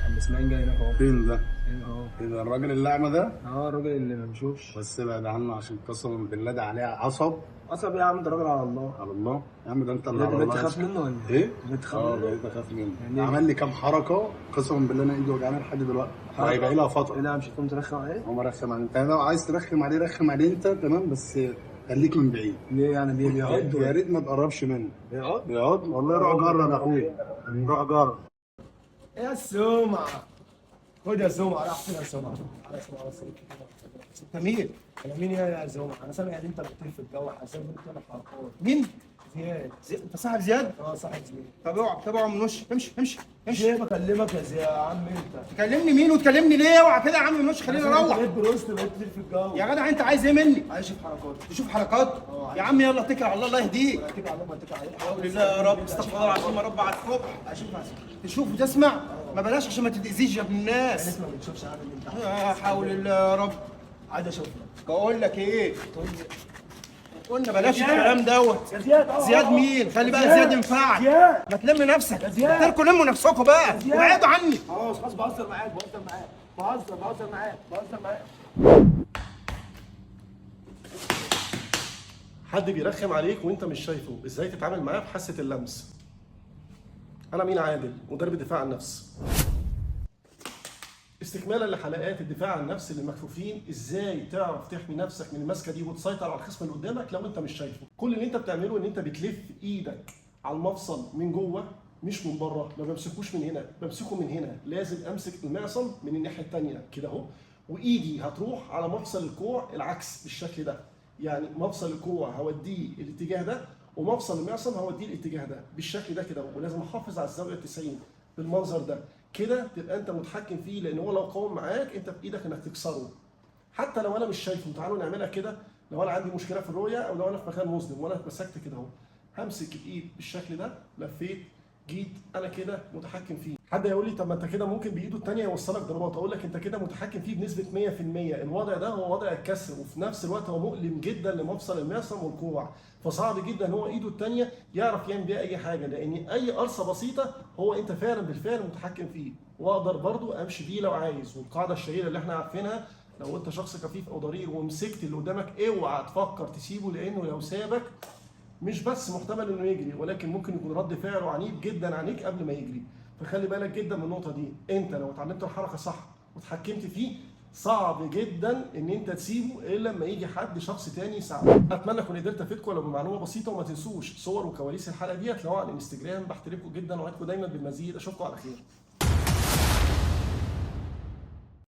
عم اسماعيل جاي هناك اهو. فين ده؟ هنا اهو. ايه ده الراجل الأعمى ده؟ الراجل اللي ما بيشوفش. بس ابعد عنه عشان قسما بالله ده عليه عصب. قصب يا عم، ده راجل على الله. على الله يا عم، ده انت اللي ده على بقيت الله يا تخاف اسطى. منه ولا ايه؟ بقيت تخاف منه؟ بقيت اخاف منه. يعني إيه؟ عمل لي كام حركة قسما بالله انا ايدي وجعاني لحد دلوقتي. حركة؟ وهيبقى لها ايه فترة. ده، مش هتقوم ترخم عليه؟ هو مرخم عليه، انت لو عايز ترخم عليه رخم عليه انت تمام، بس خليك من بعيد. ليه يعني بيعض يا ريت ما تقربش منه. بيعض؟ بيقعد والله. روح جرب يا اخويا، روح جرب. ايه يا السمعة؟ خد يا سمعة، راح فين يا سمعة؟ على سمعة بس. انت مين؟ انا مين يا سمعة؟ انا سامع ان انت بتطير في الجو، حسيت ان انت حركات. مين؟ زياد. انت صاحب زياد؟ اه صاحب زياد. طب اوعى تابعه من وش، امشي امشي امشي. ليه بكلمك يا زياد يا عم انت؟ تكلمني مين وتكلمني ليه؟ اوعى كده يا عم من وش، خليني اروح. بقيت بروست، بقيت تطير في الجو. يا جدع انت عايز ايه مني؟ عايز اشوف حركات. تشوف حركات؟ يا عم يلا اتكل على الله، الله يهديك. اتكل على الله، ما اتكل عليك. حول الله يا رب، استغفر الله العظيم يا رب على الصبح. اشوف تشوف وتسمع؟ ما بلاش عشان ما تتاذيش يا ابن الناس. الناس ما بتشوفش عادي انت. يا حول الله يا رب. عايز اشوفك. بقول لك ايه؟ قلنا بلاش الكلام دوت. يا زياد زياد مين؟ خلي بقى زياد ينفعك. زياد ما تلم نفسك. يا زياد تركوا لموا نفسكم بقى وابعدوا عني. خلاص خلاص، بهزر معاك بهزر معاك. حد بيرخم عليك وانت مش شايفه، ازاي تتعامل معاه بحاسه اللمس. انا مين عادل، مدرب الدفاع عن النفس. استكمالا لحلقات الدفاع عن النفس اللي مكفوفين، ازاي تعرف تحمي نفسك من المسكه دي وتسيطر على الخصم اللي قدامك لو انت مش شايفه. كل اللي انت بتعمله ان انت بتلف ايدك على المفصل من جوه مش من بره. ما بمسكوش من هنا، بمسكه من هنا. لازم امسك المعصم من الناحيه الثانيه كده اهو، وايدي هتروح على مفصل الكوع العكس بالشكل ده. يعني مفصل الكوع هوديه الاتجاه ده، ومفصل المعصم هوديه الاتجاه ده بالشكل ده كده. ولازم احافظ على الزاويه 90 بالمنظر ده كده، تبقى انت متحكم فيه. لان هو لو قاوم معاك انت بايدك انك تكسره حتى لو انا مش شايفه. تعالوا نعملها كده. لو انا عندي مشكله في الرؤيه، او لو انا في مكان مظلم وانا اتمسكت كده اهو، همسك الايد بالشكل ده، لفيت جيت، انا كده متحكم فيه. حد يقول لي طب ما انت كده ممكن بايده الثانيه يوصلك ضربات. اقول لك انت كده متحكم فيه بنسبه 100%. الوضع ده هو وضع الكسر، وفي نفس الوقت هو مؤلم جدا لمفصل المعصم والكوع. فصعب جدا ان هو ايده الثانيه يعرف يعمل بيها اي حاجه، لان اي قرصه بسيطه هو انت فعلا بالفعل متحكم فيه. واقدر برضو امشي بيه لو عايز. والقاعده الشهيره اللي احنا عارفينها، لو انت شخص خفيف او ضرير ومسكت اللي قدامك، اوعى تفكر تسيبه، لانه لو سابك مش بس محتمل انه يجري، ولكن ممكن يكون رد فعله عنيف جدا عليك قبل ما يجري. فخلي بالك جدا من النقطه دي. انت لو اتعلمت الحركه صح واتحكمت فيه، صعب جدا ان انت تسيبه الا لما يجي حد شخص تاني يساعده. اتمنى اكون قدرت افيدكم ولو بمعلومه بسيطه. وما تنسوش صور وكواليس الحلقه دي هتلاقوها على الانستجرام. بحترمكم جدا، وعدكم دايما بالمزيد. اشوفكم على خير.